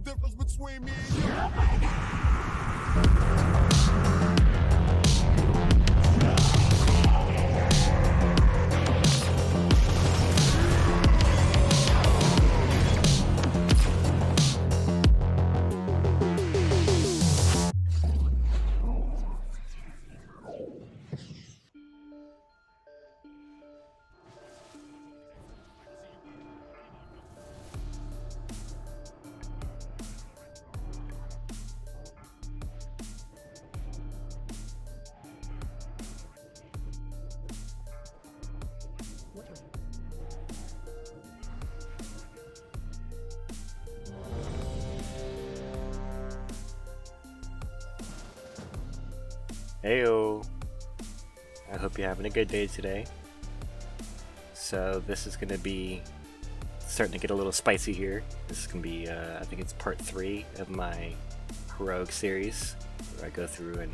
difference between me and you. Heyo! I hope you're having a good day today. So this is going to be starting to get a little spicy here. This is going to be, I think it's part 3 of my heroic series, where I go through and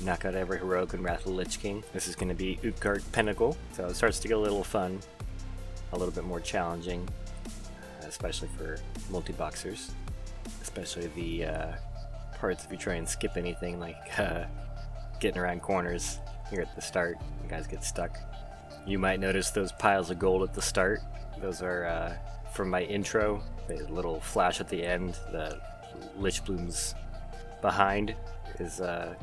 knock out every heroic in Wrath of the Lich King. This is going to be Utgarde Pinnacle, so it starts to get a little fun, a little bit more challenging, especially for multi-boxers, especially the parts if you try and skip anything like getting around corners here at the start. You guys get stuck. You might notice those piles of gold at the start. Those are from my intro. The little flash at the end, the lich blooms behind is the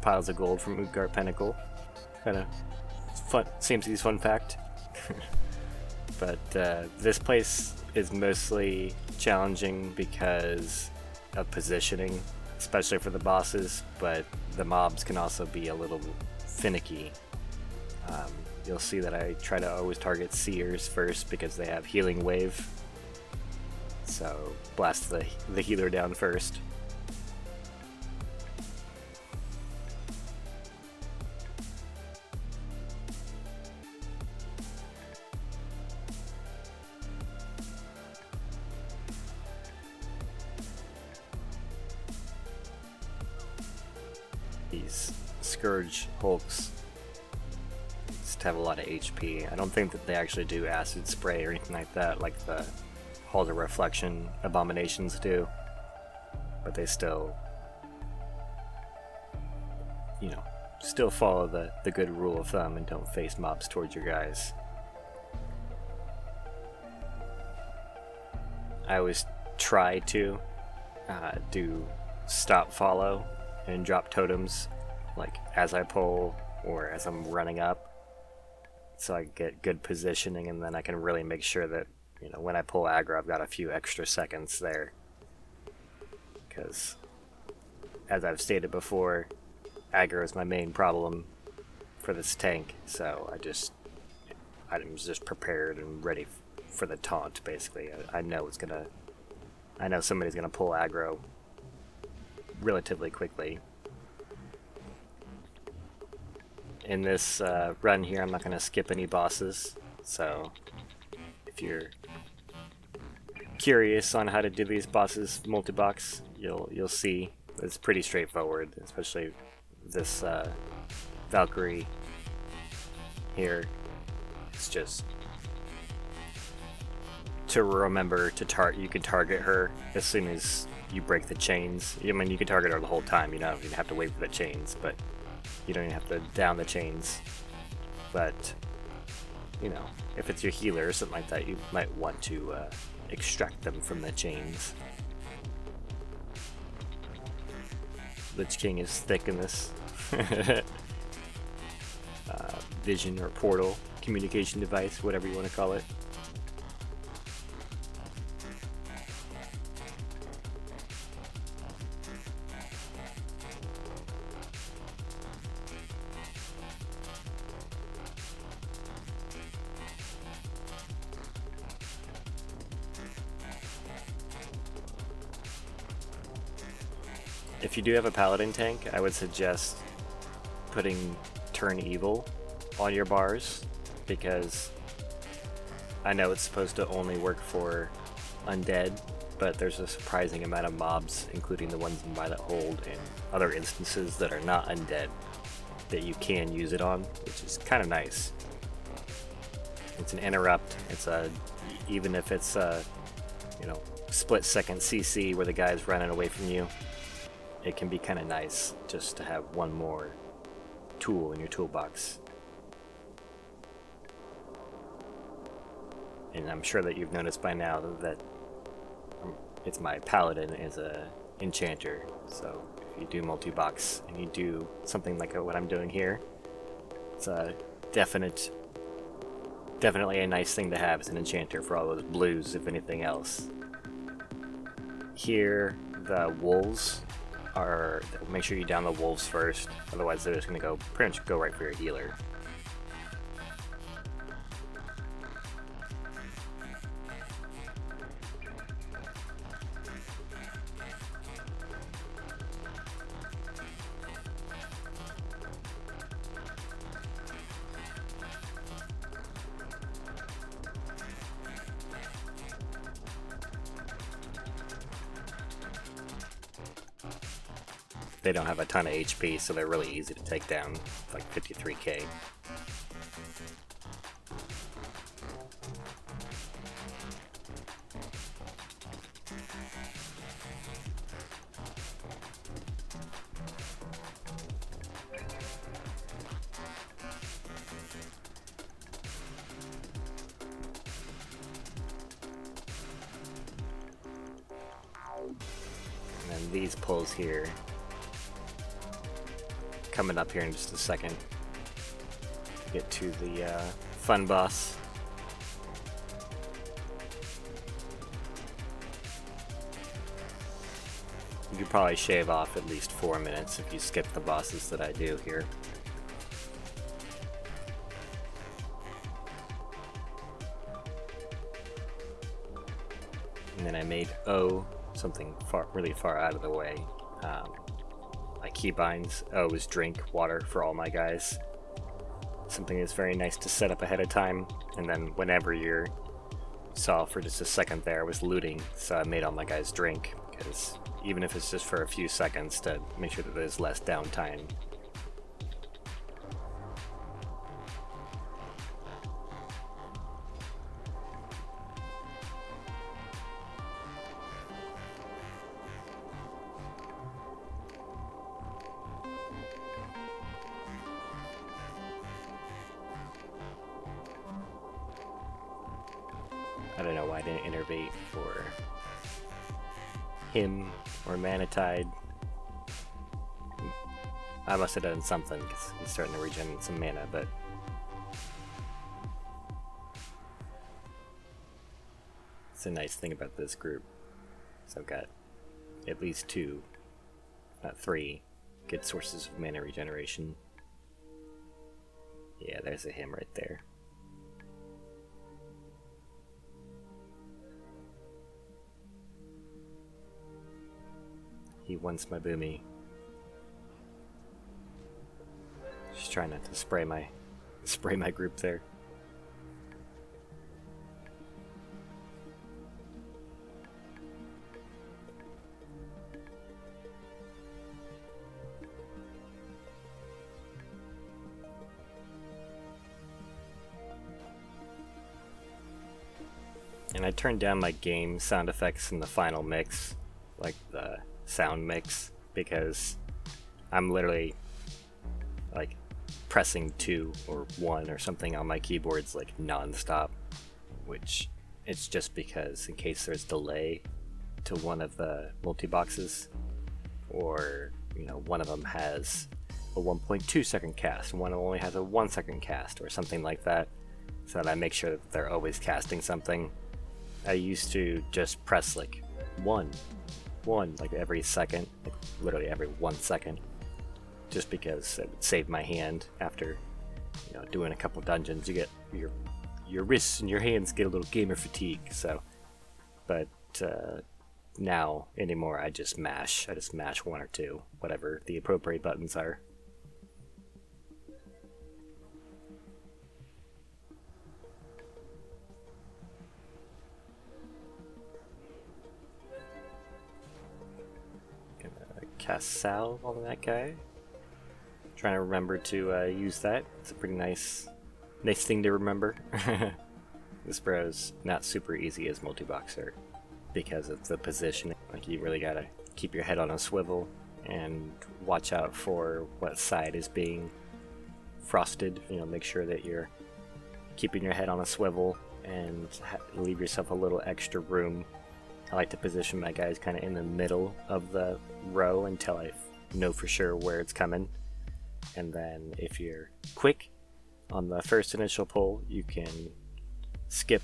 piles of gold from Utgarde Pinnacle. Kind of fun, seems fun fact. But this place is mostly challenging because of positioning, especially for the bosses, but the mobs can also be a little finicky. You'll see that I try to always target seers first because they have healing wave, so blast the healer down first. These Scourge Hulks just have a lot of HP. I don't think that they actually do acid spray or anything like that, like the Hall of Reflection abominations do, but they still, you know, still follow the good rule of thumb and don't face mobs towards your guys. I always try to do stop follow and drop totems like as I pull or as I'm running up, so I get good positioning, and then I can really make sure that, you know, when I pull aggro I've got a few extra seconds there, because as I've stated before, aggro is my main problem for this tank, so I'm just prepared and ready for the taunt. Basically, I know somebody's gonna pull aggro relatively quickly. In this run here, I'm not going to skip any bosses, so if you're curious on how to do these bosses multi-box, you'll see it's pretty straightforward, especially this Valkyrie here. It's just to remember to you can target her as soon as you break the chains. I mean, you can target her the whole time, you don't even have to wait for the chains, but you don't even have to down the chains. But, you know, if it's your healer or something like that, you might want to extract them from the chains. Lich King is thick in this. Vision or portal, communication device, whatever you want to call it. If you do have a paladin tank, I would suggest putting Turn Evil on your bars, because I know it's supposed to only work for undead, but there's a surprising amount of mobs, including the ones in Violet Hold and other instances that are not undead, that you can use it on, which is kind of nice. It's an interrupt. It's even if it's split-second CC where the guy's running away from you, it can be kind of nice just to have one more tool in your toolbox. And I'm sure that you've noticed by now that it's my paladin is a enchanter, so if you do multi-box and you do something like what I'm doing here, it's a definitely a nice thing to have as an enchanter for all those blues, if anything else. Here, the wolves are, make sure you down the wolves first, otherwise they're just going to pretty much go right for your healer. They don't have a ton of HP, so they're really easy to take down, like 53k. And then these pulls here, coming up here in just a second to get to the fun boss. You could probably shave off at least 4 minutes if you skip the bosses that I do here. And then I made O something really far out of the way. My keybinds, O is drink water for all my guys. Something that's very nice to set up ahead of time, and then whenever you saw for just a second there was looting, so I made all my guys drink, because even if it's just for a few seconds to make sure that there's less downtime. I don't know why I didn't innervate for him or Manatide. I must have done something because he's starting to regen some mana, but it's a nice thing about this group. So I've got at least 2, not 3, good sources of mana regeneration. Yeah, there's a him right there. He wants my boomy. Just trying not to spray my group there. And I turned down my game sound effects in the final mix, like the sound mix, because I'm literally like pressing 2 or 1 or something on my keyboards like non-stop, which it's just because in case there's delay to one of the multi-boxes, or you know, one of them has a 1.2 second cast, one only has a 1 second cast or something like that, so that I make sure that they're always casting something. I used to just press like one like every second, like literally every 1 second, just because it would save my hand after, you know, doing a couple dungeons. You get your wrists and your hands get a little gamer fatigue. So, but now anymore, I just mash 1 or 2, whatever the appropriate buttons are. Cast Salve on that guy. Trying to remember to use that. It's a pretty nice thing to remember. This bro's not super easy as multi-boxer. because of the positioning. Like, you really gotta keep your head on a swivel and watch out for what side is being frosted. You know, make sure that you're keeping your head on a swivel and leave yourself a little extra room. I like to position my guys kind of in the middle of the row until I know for sure where it's coming. And then if you're quick on the first initial pull, you can skip,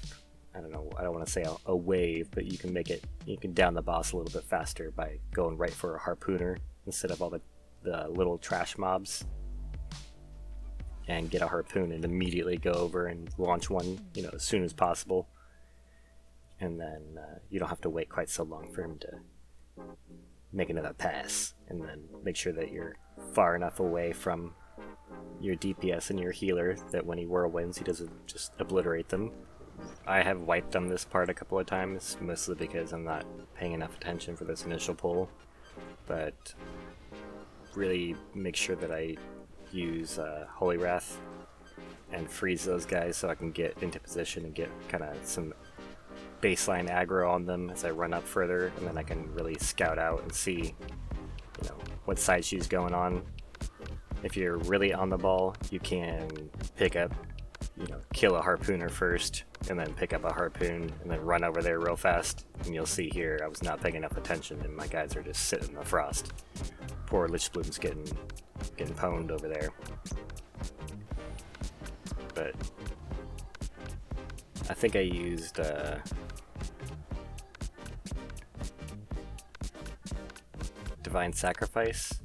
I don't know, I don't want to say a wave, but you can down the boss a little bit faster by going right for a harpooner instead of all the little trash mobs, and get a harpoon and immediately go over and launch one, you know, as soon as possible. And then you don't have to wait quite so long for him to make another pass. And then make sure that you're far enough away from your DPS and your healer that when he whirlwinds, he doesn't just obliterate them. I have wiped on this part a couple of times, mostly because I'm not paying enough attention for this initial pull. But really make sure that I use Holy Wrath and freeze those guys so I can get into position and get kind of some baseline aggro on them as I run up further, and then I can really scout out and see, you know, what side she's going on. If you're really on the ball, you can pick up, you know, kill a harpooner first, and then pick up a harpoon, and then run over there real fast. And you'll see here, I was not paying enough attention, and my guys are just sitting in the frost. Poor Lich Bloom's getting pwned over there. But I think I used Divine Sacrifice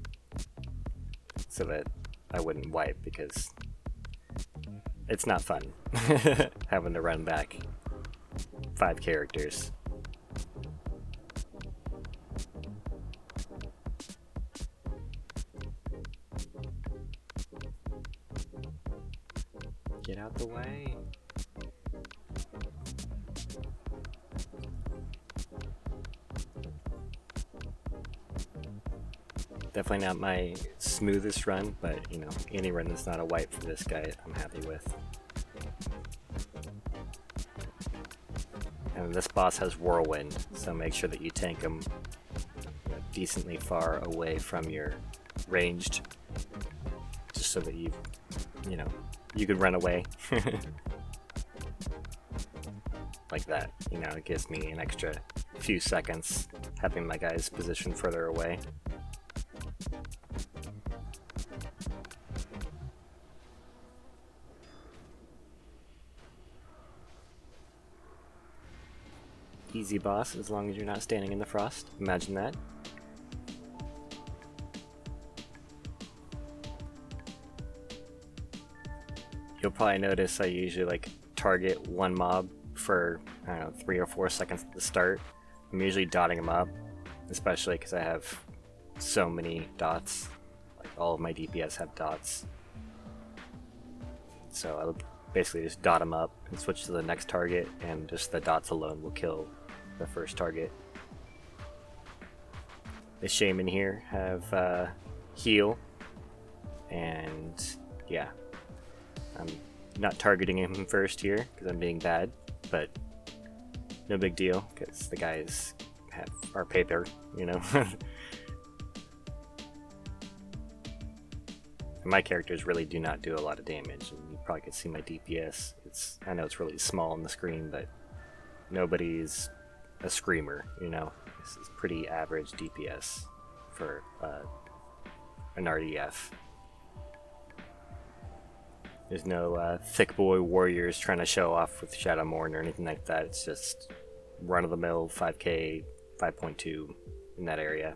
so that I wouldn't wipe, because it's not fun having to run back 5 characters. Get out the way. Definitely not my smoothest run, but you know, any run that's not a wipe for this guy, I'm happy with. And this boss has Whirlwind, so make sure that you tank him, you know, decently far away from your ranged, just so that you know, you could run away. Like that, you know, it gives me an extra few seconds having my guys positioned further away. Easy boss, as long as you're not standing in the frost. Imagine that. You'll probably notice I usually like target one mob for, I don't know, 3 or 4 seconds at the start. I'm usually dotting them up, especially because I have so many dots. Like, all of my DPS have dots. So I would basically just dot them up and switch to the next target, and just the dots alone will kill the first target. The Shaman here have heal, and yeah, I'm not targeting him first here because I'm being bad, but no big deal because the guys are paper, you know. My characters really do not do a lot of damage, and you probably could see my DPS. I know it's really small on the screen, but nobody's a screamer, you know. This is pretty average DPS for an RDF. There's no thick boy warriors trying to show off with Shadowmourne or anything like that. It's just run-of-the-mill 5k, 5.2 in that area.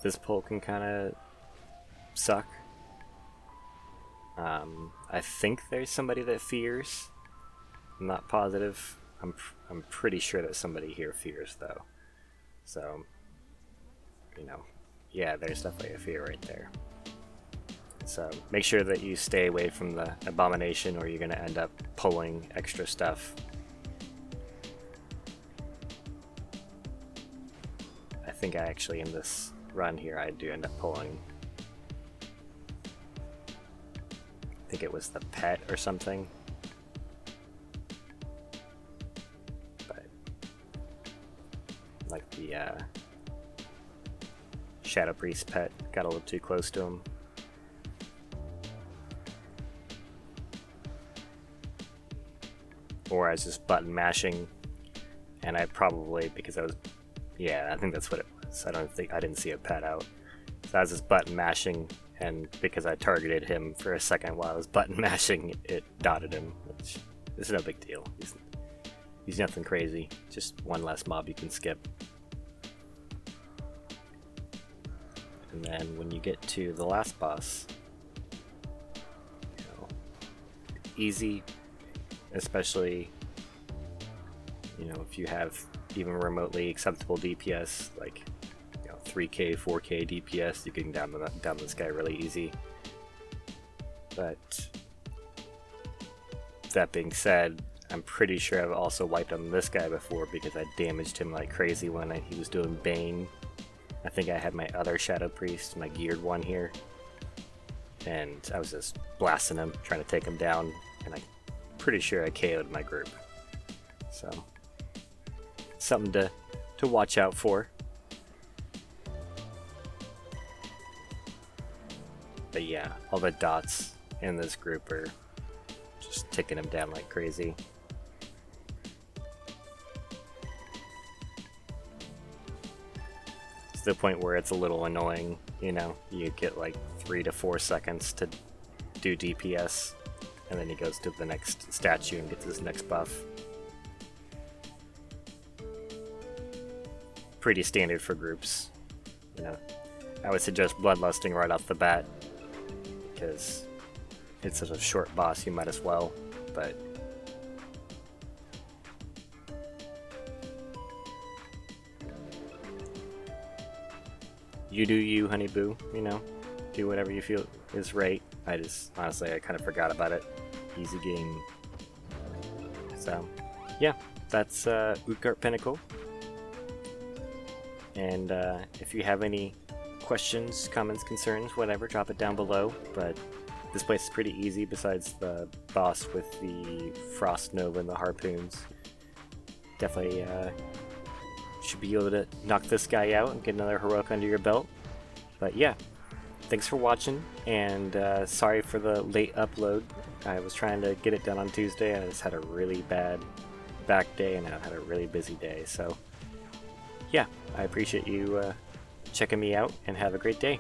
This pull can kind of suck. I think there's somebody that fears. I'm not positive. I'm pretty sure that somebody here fears though. So, you know, yeah, there's definitely a fear right there. So make sure that you stay away from the abomination, or you're going to end up pulling extra stuff. I think I actually in this run here, I do end up pulling. I think it was the pet or something. But like the Shadow Priest pet got a little too close to him. Or I was just button mashing, and I probably, because I was, yeah, I think that's what it was. I didn't see a pet out. So I was just button mashing, and because I targeted him for a second while I was button mashing, it dotted him, which is no big deal. He's nothing crazy, just one less mob you can skip. And then when you get to the last boss, you know, easy. Especially, you know, if you have even remotely acceptable DPS, like, you know, 3k, 4k DPS, you can down this guy really easy. But that being said, I'm pretty sure I've also wiped on this guy before because I damaged him like crazy when he was doing Bane. I think I had my other Shadow Priest, my geared one here, and I was just blasting him, trying to take him down, and I'm pretty sure I KO'd my group. So, something to watch out for. But yeah, all the dots in this group are just ticking him down like crazy. To the point where it's a little annoying, you know, you get like 3 to 4 seconds to do DPS, and then he goes to the next statue and gets his next buff. Pretty standard for groups, you know. I would suggest bloodlusting right off the bat, because it's such a short boss, you might as well, but you do you, honey boo, you know, do whatever you feel is right. Honestly, I kind of forgot about it. Easy game. So, yeah, that's Utgarde Pinnacle. And if you have any questions, comments, concerns, whatever, drop it down below. But this place is pretty easy besides the boss with the Frost Nova and the harpoons. Definitely should be able to knock this guy out and get another heroic under your belt. But yeah, thanks for watching, and sorry for the late upload. I was trying to get it done on Tuesday, and I just had a really bad back day, and I had a really busy day. So yeah, I appreciate you checking me out, and have a great day.